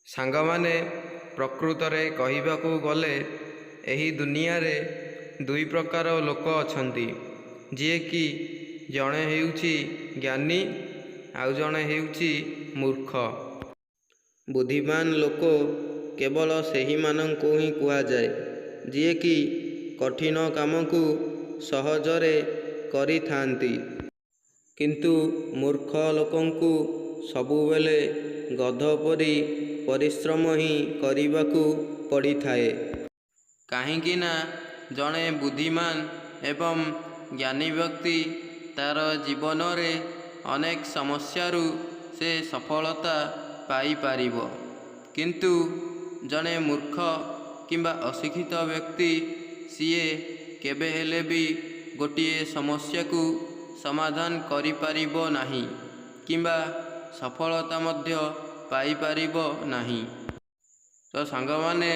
ସାଙ୍ଗମାନେ, ପ୍ରକୃତରେ କହିବାକୁ ଗଲେ ଏହି ଦୁନିଆରେ ଦୁଇ ପ୍ରକାର ଲୋକ ଅଛନ୍ତି, ଯିଏକି ଜଣେ ହେଉଛି ଜ୍ଞାନୀ ଆଉ ଜଣେ ହେଉଛି ମୂର୍ଖ। ବୁଦ୍ଧିମାନ ଲୋକ କେବଳ ସେହିମାନଙ୍କୁ ହିଁ କୁହାଯାଏ, ଯିଏକି କଠିନ କାମକୁ ସହଜରେ କରିଥାନ୍ତି। କିନ୍ତୁ ମୂର୍ଖ ଲୋକଙ୍କୁ ସବୁବେଳେ ଗଧ ପରି ପରିଶ୍ରମ ହିଁ କରିବାକୁ ପଡ଼ିଥାଏ। କାହିଁକି ନା ଜଣେ ବୁଦ୍ଧିମାନ ଏବଂ ଜ୍ଞାନୀ ବ୍ୟକ୍ତି ତାର ଜୀବନରେ ଅନେକ ସମସ୍ୟାରୁ ସେ ସଫଳତା ପାଇପାରିବ, କିନ୍ତୁ ଜଣେ ମୂର୍ଖ କିମ୍ବା ଅଶିକ୍ଷିତ ବ୍ୟକ୍ତି ସିଏ କେବେ ହେଲେ ବି ଗୋଟିଏ ସମସ୍ୟାକୁ ସମାଧାନ କରିପାରିବ ନାହିଁ କିମ୍ବା ସଫଳତା ମଧ୍ୟ ପାଇପାରିବ ନାହିଁ। ତ ସାଙ୍ଗମାନେ,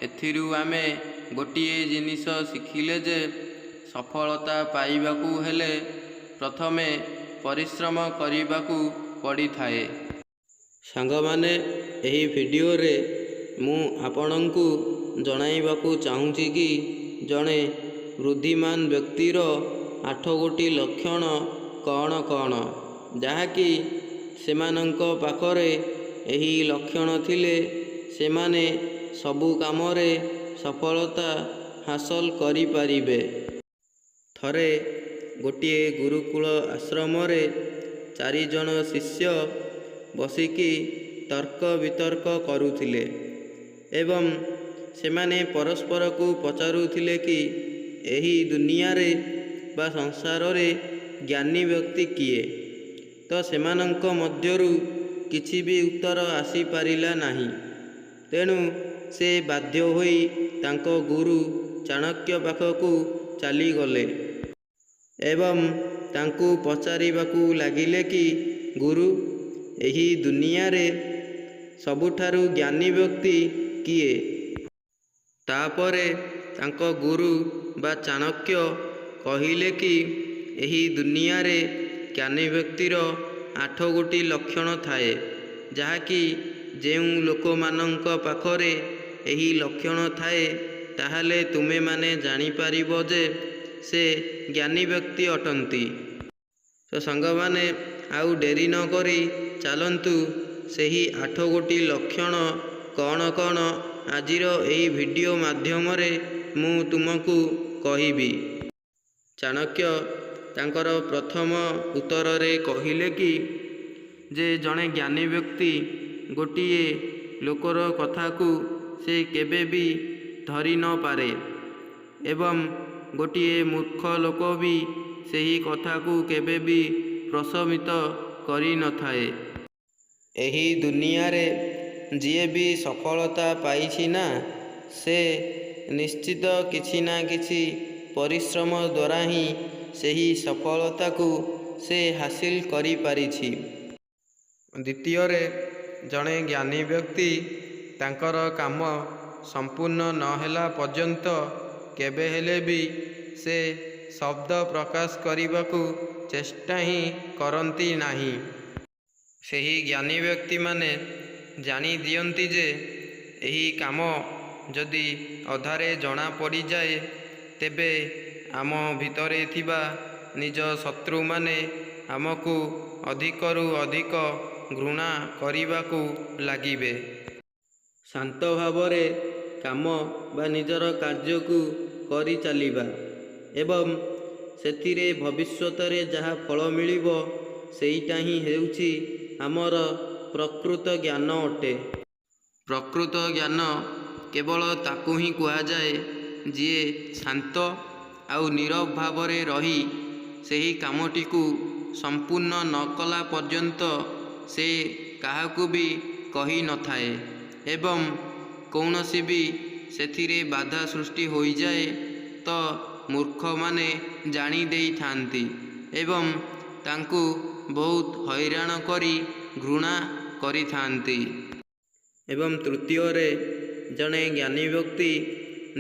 ଏଥିରୁ ଆମେ ଗୋଟିଏ ଜିନିଷ ଶିଖିଲେ ଯେ ସଫଳତା ପାଇବାକୁ ହେଲେ ପ୍ରଥମେ ପରିଶ୍ରମ କରିବାକୁ ପଡ଼ିଥାଏ। ସାଙ୍ଗମାନେ, ଏହି ଭିଡ଼ିଓରେ ମୁଁ ଆପଣଙ୍କୁ ଜଣାଇବାକୁ ଚାହୁଁଛି କି ଜଣେ ବୁଦ୍ଧିମାନ ବ୍ୟକ୍ତିର 8ଗୋଟି ଲକ୍ଷଣ କ'ଣ କ'ଣ, ଯାହାକି ସେମାନଙ୍କ ପାଖରେ ଏହି ଲକ୍ଷଣ ଥିଲେ ସେମାନେ ସବୁ କାମରେ ସଫଳତା ହାସଲ କରିପାରିବେ। ଥରେ ଗୋଟିଏ ଗୁରୁକୁଳ ଆଶ୍ରମରେ 4 ଜଣ ଶିଷ୍ୟ ବସିକି ତର୍କ ବିତର୍କ କରୁଥିଲେ ଏବଂ ସେମାନେ ପରସ୍ପରକୁ ପଚାରୁଥିଲେ କି ଏହି ଦୁନିଆରେ ବା ସଂସାରରେ ଜ୍ଞାନୀ ବ୍ୟକ୍ତି କିଏ। ତ ସେମାନଙ୍କ ମଧ୍ୟରୁ କିଛି ବି ଉତ୍ତର ଆସିପାରିଲା ନାହିଁ। ତେଣୁ ସେ ବାଧ୍ୟ ହୋଇ ତାଙ୍କ ଗୁରୁ ଚାଣକ୍ୟ ପାଖକୁ ଚାଲିଗଲେ ଏବଂ ତାଙ୍କୁ ପଚାରିବାକୁ ଲାଗିଲେ କି ଗୁରୁ, ଏହି ଦୁନିଆରେ ସବୁଠାରୁ ଜ୍ଞାନୀ ବ୍ୟକ୍ତି କିଏ। ତାପରେ ତାଙ୍କ ଗୁରୁ ବା ଚାଣକ୍ୟ କହିଲେ କି ଏହି ଦୁନିଆରେ ଜ୍ଞାନୀ ବ୍ୟକ୍ତିର 8ଗୋଟି ଲକ୍ଷଣ ଥାଏ, ଯାହାକି ଯେଉଁ ଲୋକମାନଙ୍କ ପାଖରେ ଏହି ଲକ୍ଷଣ ଥାଏ ତାହେଲେ ତୁମେମାନେ ଜାଣିପାରିବ ଯେ ସେ ଜ୍ଞାନୀ ବ୍ୟକ୍ତି ଅଟନ୍ତି। ତ ସାଙ୍ଗମାନେ, ଆଉ ଡେରି ନ କରି ଚାଲନ୍ତୁ ସେହି 8ଗୋଟି ଲକ୍ଷଣ କ'ଣ କ'ଣ ଆଜିର ଏହି ଭିଡ଼ିଓ ମାଧ୍ୟମରେ ମୁଁ ତୁମକୁ କହିବି। ଚାଣକ୍ୟ ତାଙ୍କର ପ୍ରଥମ ଉତ୍ତରରେ କହିଲେ କି ଯେ ଜଣେ ଜ୍ଞାନୀ ବ୍ୟକ୍ତି ଗୋଟିଏ ଲୋକର କଥାକୁ ସେ କେବେ ବି ଧରି ନ ପାରେ ଏବଂ ଗୋଟିଏ ମୂର୍ଖ ଲୋକ ବି ସେହି କଥାକୁ କେବେ ବି ପ୍ରଶମିତ କରିନଥାଏ। ଏହି ଦୁନିଆରେ ଯିଏ ବି ସଫଳତା ପାଇଛି ନା, ସେ ନିଶ୍ଚିତ କିଛି ନା କିଛି ପରିଶ୍ରମ ଦ୍ୱାରା ହିଁ ସେହି ସଫଳତାକୁ ସେ ହାସିଲ କରିପାରିଛି। ଦ୍ୱିତୀୟରେ, ଜଣେ ଜ୍ଞାନୀ ବ୍ୟକ୍ତି ତାଙ୍କର କାମ ସମ୍ପୂର୍ଣ୍ଣ ନ ହେଲା ପର୍ଯ୍ୟନ୍ତ କେବେ ହେଲେ ବି ସେ ଶବ୍ଦ ପ୍ରକାଶ କରିବାକୁ ଚେଷ୍ଟା ହିଁ କରନ୍ତି ନାହିଁ। ସେହି ଜ୍ଞାନୀ ବ୍ୟକ୍ତିମାନେ ଜାଣି ଦିଅନ୍ତି ଯେ ଏହି କାମ ଯଦି ଅଧାରେ ଜଣା ପଡ଼ିଯାଏ ତେବେ ଆମ ଭିତରେ ଥିବା ନିଜ ଶତ୍ରୁମାନେ ଆମକୁ ଅଧିକରୁ ଅଧିକ ଘୃଣା କରିବାକୁ ଲାଗିବେ। ଶାନ୍ତ ଭାବରେ କାମ ବା ନିଜର କାର୍ଯ୍ୟକୁ କରିଚାଲିବା ଏବଂ ସେଥିରେ ଭବିଷ୍ୟତରେ ଯାହା ଫଳ ମିଳିବ ସେଇଟା ହିଁ ହେଉଛି ଆମର ପ୍ରକୃତ ଜ୍ଞାନ ଅଟେ। ପ୍ରକୃତ ଜ୍ଞାନ କେବଳ ତାକୁ ହିଁ କୁହାଯାଏ ଯିଏ ଶାନ୍ତ ଆଉ ନୀରବ ଭାବରେ ରହି ସେହି କାମଟିକୁ ସମ୍ପୂର୍ଣ୍ଣ ନ କଲା ପର୍ଯ୍ୟନ୍ତ ସେ କାହାକୁ ବି କହିନଥାଏ ଏବଂ କୌଣସି ବି ସେଥିରେ ବାଧା ସୃଷ୍ଟି ହୋଇଯାଏ ତ ମୂର୍ଖମାନେ ଜାଣି ଦେଇଥାନ୍ତି ଏବଂ ତାଙ୍କୁ ବହୁତ ହଇରାଣ କରି ଘୃଣା କରିଥାନ୍ତି। ଏବଂ ତୃତୀୟରେ, ଜଣେ ଜ୍ଞାନୀ ବ୍ୟକ୍ତି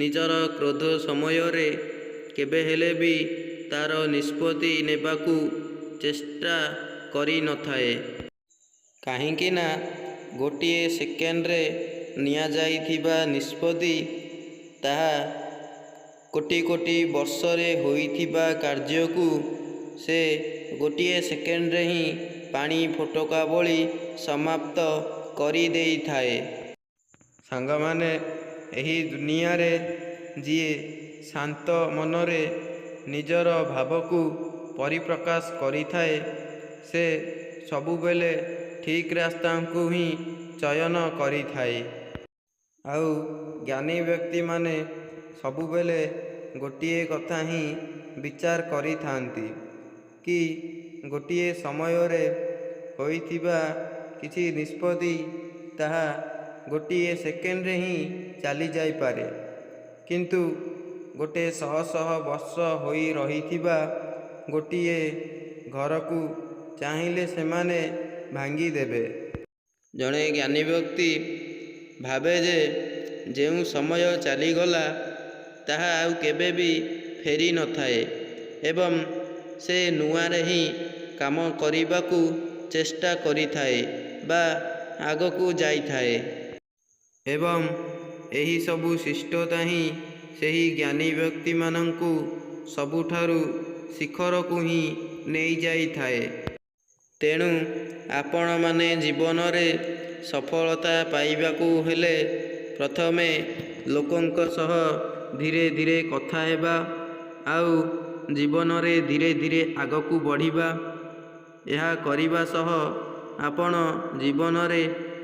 ନିଜର କ୍ରୋଧ ସମୟରେ କେବେ ହେଲେ ବି ତାର ନିଷ୍ପତ୍ତି ନେବାକୁ ଚେଷ୍ଟା କରିନଥାଏ। କାହିଁକି ନା ଗୋଟିଏ ସେକେଣ୍ଡରେ ନିଆଯାଇଥିବା ନିଷ୍ପତ୍ତି ତାହା କୋଟି କୋଟି ବର୍ଷରେ ହୋଇଥିବା କାର୍ଯ୍ୟକୁ ସେ ଗୋଟିଏ ସେକେଣ୍ଡରେ ହିଁ ପାଣି ଫୋଟକା ଭଳି ସମାପ୍ତ କରିଦେଇଥାଏ। ସାଙ୍ଗମାନେ, ଏହି ଦୁନିଆରେ ଯିଏ ଶାନ୍ତ ମନରେ ନିଜର ଭାବକୁ ପରିପ୍ରକାଶ କରିଥାଏ, ସେ ସବୁବେଳେ ଠିକ୍ ରାସ୍ତାକୁ ହିଁ ଚୟନ କରିଥାଏ। ଆଉ ଜ୍ଞାନୀ ବ୍ୟକ୍ତିମାନେ ସବୁବେଳେ ଗୋଟିଏ କଥା ହିଁ ବିଚାର କରିଥାନ୍ତି କି ଗୋଟିଏ ସମୟରେ ହୋଇଥିବା କିଛି ନିଷ୍ପତ୍ତି ତାହା ଗୋଟିଏ ସେକେଣ୍ଡରେ ହିଁ ଚାଲିଯାଇପାରେ, କିନ୍ତୁ ଗୋଟିଏ ଶହ ଶହ ବର୍ଷ ହୋଇ ରହିଥିବା ଗୋଟିଏ ଘରକୁ ଚାହିଁଲେ ସେମାନେ ଭାଙ୍ଗିଦେବେ। ଜଣେ ଜ୍ଞାନୀ ବ୍ୟକ୍ତି ଭାବେ ଯେ ଯେଉଁ ସମୟ ଚାଲିଗଲା ତାହା ଆଉ କେବେ ବି ଫେରି ନଥାଏ ଏବଂ ସେ ନୂଆରେ ହିଁ କାମ କରିବାକୁ ଚେଷ୍ଟା କରିଥାଏ ବା ଆଗକୁ ଯାଇଥାଏ। ଏବଂ ଏହିସବୁ ଶିଷ୍ଟତା ହିଁ ସେହି ଜ୍ଞାନୀ ବ୍ୟକ୍ତିମାନଙ୍କୁ ସବୁଠାରୁ ଶିଖରକୁ ହିଁ ନେଇଯାଇଥାଏ। ତେଣୁ ଆପଣମାନେ ଜୀବନରେ ସଫଳତା ପାଇବାକୁ ହେଲେ ପ୍ରଥମେ ଲୋକଙ୍କ ସହ ଧୀରେ ଧୀରେ କଥା ହେବା ଆଉ ଜୀବନରେ ଧୀରେ ଧୀରେ ଆଗକୁ ବଢ଼ିବା। ଏହା କରିବା ସହ ଆପଣ ଜୀବନରେ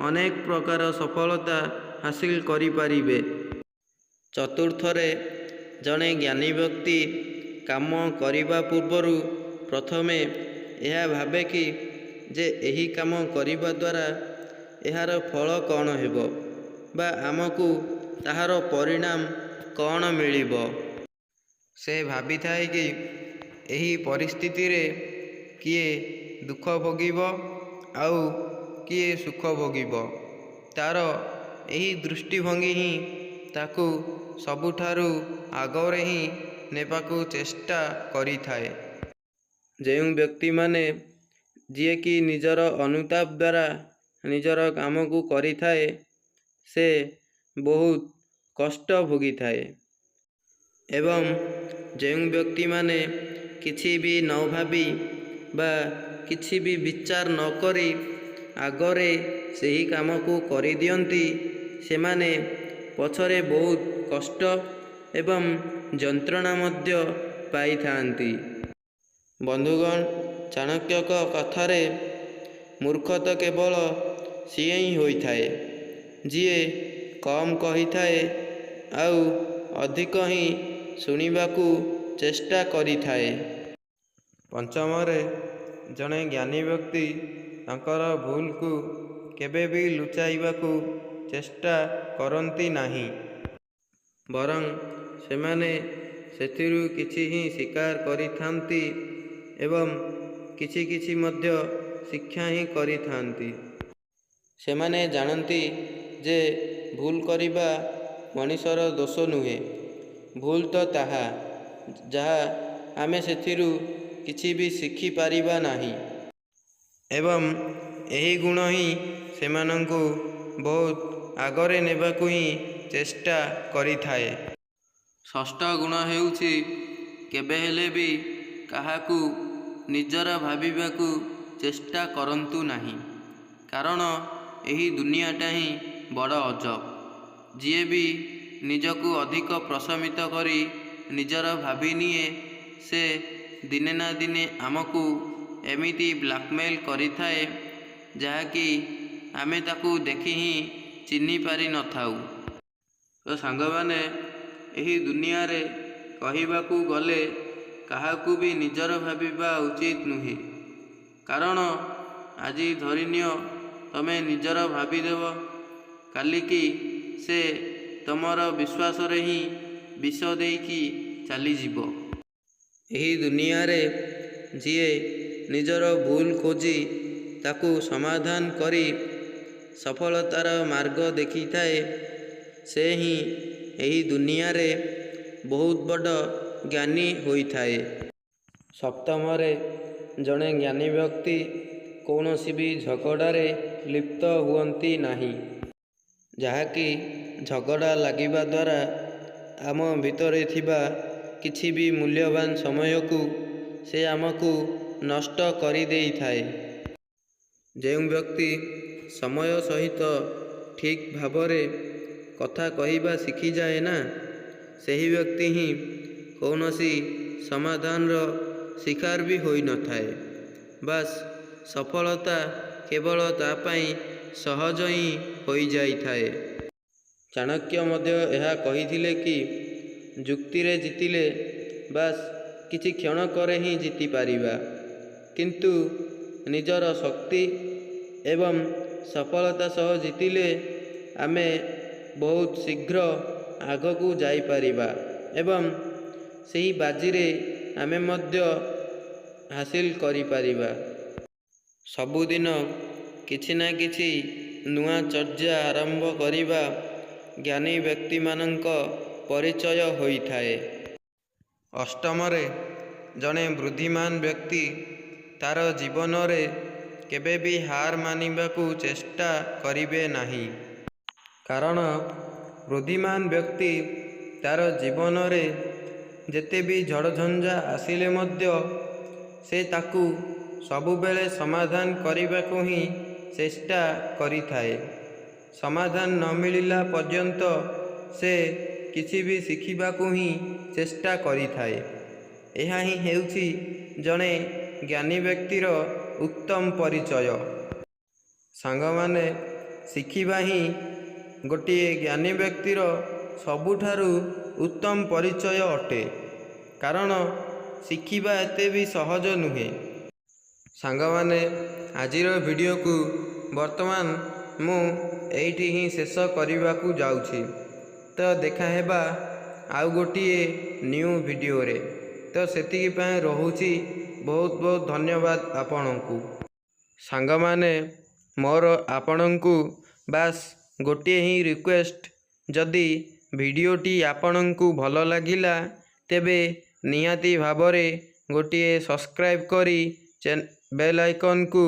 ଅନେକ ପ୍ରକାର ସଫଳତା ହାସିଲ କରିପାରିବେ। ଚତୁର୍ଥରେ, ଜଣେ ଜ୍ଞାନୀ ବ୍ୟକ୍ତି କାମ କରିବା ପୂର୍ବରୁ ପ୍ରଥମେ ଏହା ଭାବେ କି ଯେ ଏହି କାମ କରିବା ଦ୍ୱାରା ଏହାର ଫଳ କ'ଣ ହେବ ବା ଆମକୁ ତାହାର ପରିଣାମ କ'ଣ ମିଳିବ। ସେ ଭାବିଥାଏ କି ଏହି ପରିସ୍ଥିତିରେ କିଏ ଦୁଃଖ ଭୋଗିବ ଆଉ କିଏ ସୁଖ ଭୋଗିବ। ତା'ର ଏହି ଦୃଷ୍ଟିଭଙ୍ଗୀ ହିଁ ତାକୁ ସବୁଠାରୁ ଆଗରେ ହିଁ ନେବାକୁ ଚେଷ୍ଟା କରିଥାଏ। ଯେଉଁ ବ୍ୟକ୍ତିମାନେ ଯିଏକି ନିଜର ଅନୁତାପ ଦ୍ୱାରା ନିଜର କାମକୁ କରିଥାଏ, ସେ ବହୁତ କଷ୍ଟ ଭୋଗିଥାଏ। ଏବଂ ଯେଉଁ ବ୍ୟକ୍ତିମାନେ କିଛି ବି ନ ଭାବି ବା କିଛି ବି ବିଚାର ନ କରି ଆଗରେ ସେହି କାମକୁ କରିଦିଅନ୍ତି, ସେମାନେ ପଛରେ ବହୁତ କଷ୍ଟ ଏବଂ ଯନ୍ତ୍ରଣା ମଧ୍ୟ ପାଇଥାନ୍ତି। ବନ୍ଧୁଗଣ, ଚାଣକ୍ୟଙ୍କ କଥାରେ ମୂର୍ଖ ତ କେବଳ ସିଏ ହିଁ ହୋଇଥାଏ ଯିଏ କମ୍ କହିଥାଏ ଆଉ ଅଧିକ ହିଁ ଶୁଣିବାକୁ ଚେଷ୍ଟା କରିଥାଏ। ପଞ୍ଚମରେ, ଜଣେ ଜ୍ଞାନୀ ବ୍ୟକ୍ତି ତାଙ୍କର ଭୁଲକୁ କେବେ ବି ଲୁଚାଇବାକୁ ଚେଷ୍ଟା କରନ୍ତି ନାହିଁ, ବରଂ ସେମାନେ ସେଥିରୁ କିଛି ହିଁ ସ୍ୱୀକାର କରିଥାନ୍ତି ଏବଂ କିଛି କିଛି ମଧ୍ୟ ଶିକ୍ଷା ହିଁ କରିଥାନ୍ତି। ସେମାନେ ଜାଣନ୍ତି ଯେ ଭୁଲ କରିବା ମଣିଷର ଦୋଷ ନୁହେଁ, ଭୁଲ ତ ତାହା ଯାହା ଆମେ ସେଥିରୁ କିଛି ବି ଶିଖିପାରିବା ନାହିଁ। ଏବଂ ଏହି ଗୁଣ ହିଁ ସେମାନଙ୍କୁ ବହୁତ ଆଗରେ ନେବାକୁ ହିଁ ଚେଷ୍ଟା କରିଥାଏ। ଷଷ୍ଠ ଗୁଣ ହେଉଛି କେବେ ହେଲେ ବି କାହାକୁ ନିଜର ଭାବିବାକୁ ଚେଷ୍ଟା କରନ୍ତୁ ନାହିଁ, କାରଣ ଏହି ଦୁନିଆଟା ହିଁ ବଡ଼ ଅଜବ। ଯିଏ ବି ନିଜକୁ ଅଧିକ ପ୍ରଶମିତ କରି ନିଜର ଭାବିନିଏ, ସେ ଦିନେ ନା ଦିନେ ଆମକୁ ଏମିତି ବ୍ଲାକମେଲ୍ କରିଥାଏ ଯାହାକି ଆମେ ତାକୁ ଦେଖି ହିଁ ଚିହ୍ନି ପାରିନଥାଉ। ତ ସାଙ୍ଗମାନେ, ଏହି ଦୁନିଆରେ କହିବାକୁ ଗଲେ କାହାକୁ ବି ନିଜର ଭାବିବା ଉଚିତ ନୁହେଁ, କାରଣ ଆଜି ଧରିନିଅ ତମେ ନିଜର ଭାବିଦେବ, କାଲିକି ସେ ତମର ବିଶ୍ୱାସରେ ହିଁ ବିଷ ଦେଇକି ଚାଲିଯିବ। ଏହି ଦୁନିଆରେ ଯିଏ ନିଜର ଭୁଲ ଖୋଜି ତାକୁ ସମାଧାନ କରି ସଫଳତାର ମାର୍ଗ ଦେଖିଥାଏ, ସେ ହିଁ ଏହି ଦୁନିଆରେ ବହୁତ ବଡ଼ ଜ୍ଞାନୀ ହୋଇଥାଏ। ସପ୍ତମରେ, ଜଣେ ଜ୍ଞାନୀ ବ୍ୟକ୍ତି କୌଣସି ବି ଝଗଡ଼ାରେ ଲିପ୍ତ ହୁଅନ୍ତି ନାହିଁ, ଯାହାକି ଝଗଡ଼ା ଲାଗିବା ଦ୍ୱାରା ଆମ ଭିତରେ ଥିବା କିଛି ବି ମୂଲ୍ୟବାନ ସମୟକୁ ସେ ଆମକୁ ନଷ୍ଟ କରିଦେଇଥାଏ। ଯେଉଁ ବ୍ୟକ୍ତି ସମୟ ସହିତ ଠିକ୍ ଭାବରେ କଥା କହିବା ଶିଖିଯାଏ ନା, ସେହି ବ୍ୟକ୍ତି ହିଁ କୌଣସି ସମାଧାନର ଶିକାର ବି ହୋଇନଥାଏ। ବାସ୍ ସଫଳତା କେବଳ ତା ପାଇଁ ସହଜ ହିଁ ହୋଇଯାଇଥାଏ। ଚାଣକ୍ୟ ମଧ୍ୟ ଏହା କହିଥିଲେ କି ଯୁକ୍ତିରେ ଜିତିଲେ ବାସ୍ କିଛି କ୍ଷଣକରେ ହିଁ ଜିତିପାରିବା, କିନ୍ତୁ ନିଜର ଶକ୍ତି ଏବଂ ସଫଳତା ସହ ଜିତିଲେ ଆମେ ବହୁତ ଶୀଘ୍ର ଆଗକୁ ଯାଇପାରିବା ଏବଂ ସେହି ବାଜିରେ ଆମେ ମଧ୍ୟ ହାସିଲ କରିପାରିବା। ସବୁଦିନ କିଛି ନା କିଛି ନୂଆ ଚର୍ଚ୍ଚା ଆରମ୍ଭ କରିବା ଜ୍ଞାନୀ ବ୍ୟକ୍ତିମାନଙ୍କ ପରିଚୟ ହୋଇଥାଏ। ଅଷ୍ଟମରେ, ଜଣେ ବୁଦ୍ଧିମାନ ବ୍ୟକ୍ତି ତାର ଜୀବନରେ କେବେ ବି ହାର ମାନିବାକୁ ଚେଷ୍ଟା କରିବେ ନାହିଁ, କାରଣ ବୁଦ୍ଧିମାନ ବ୍ୟକ୍ତି ତାର ଜୀବନରେ ଯେତେ ବି ଝଡ଼ଝଞ୍ଜା ଆସିଲେ ମଧ୍ୟ ସେ ତାକୁ ସବୁବେଳେ ସମାଧାନ କରିବାକୁ ହିଁ ଚେଷ୍ଟା କରିଥାଏ। ସମାଧାନ ନ ମିଳିଲା ପର୍ଯ୍ୟନ୍ତ ସେ କିଛି ବି ଶିଖିବାକୁ ହିଁ ଚେଷ୍ଟା କରିଥାଏ। ଏହା ହିଁ ହେଉଛି ଜଣେ ଜ୍ଞାନୀ ବ୍ୟକ୍ତିର ଉତ୍ତମ ପରିଚୟ। ସାଙ୍ଗମାନେ, ଶିଖିବା ହିଁ ଗୋଟିଏ ଜ୍ଞାନୀ ବ୍ୟକ୍ତିର ସବୁଠାରୁ ଉତ୍ତମ ପରିଚୟ ଅଟେ, କାରଣ ଶିଖିବା ଏତେ ବି ସହଜ ନୁହେଁ। ସାଙ୍ଗମାନେ, ଆଜିର ଭିଡ଼ିଓକୁ ବର୍ତ୍ତମାନ ମୁଁ ଏଇଠି ହିଁ ଶେଷ କରିବାକୁ ଯାଉଛି। ତ ଦେଖା ହେବା ଆଉ ଗୋଟିଏ ନ୍ୟୁ ଭିଡ଼ିଓରେ। ତ ସେତିକି ପାଇଁ ରହୁଛି। ବହୁତ ବହୁତ ଧନ୍ୟବାଦ ଆପଣଙ୍କୁ। ସାଙ୍ଗମାନେ, ମୋର ଆପଣଙ୍କୁ ବାସ୍ ଗୋଟିଏ ହିଁ ରିକ୍ୱେଷ୍ଟ, ଯଦି ଭିଡ଼ିଓଟି ଆପଣଙ୍କୁ ଭଲ ଲାଗିଲା ତେବେ ନିହାତି ଭାବରେ ଗୋଟିଏ ସବସ୍କ୍ରାଇବ୍ କରି ବେଲ୍ ଆଇକନ୍କୁ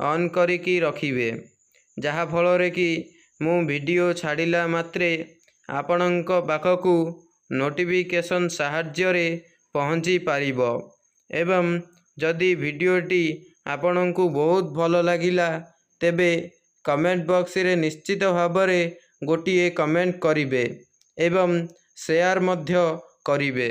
ଅନ୍ କରିକି ରଖିବେ, ଯାହାଫଳରେ କି ମୁଁ ଭିଡ଼ିଓ ଛାଡ଼ିଲା ମାତ୍ରେ ଆପଣଙ୍କ ପାଖକୁ ନୋଟିଫିକେସନ୍ ସାହାଯ୍ୟରେ ପହଞ୍ଚି ପାରିବ। ଏବଂ ଯଦି ଭିଡ଼ିଓଟି ଆପଣଙ୍କୁ ବହୁତ ଭଲ ଲାଗିଲା ତେବେ କମେଣ୍ଟ ବକ୍ସରେ ନିଶ୍ଚିତ ଭାବରେ ଗୋଟିଏ କମେଣ୍ଟ କରିବେ ଏବଂ ସେୟାର ମଧ୍ୟ କରିବେ।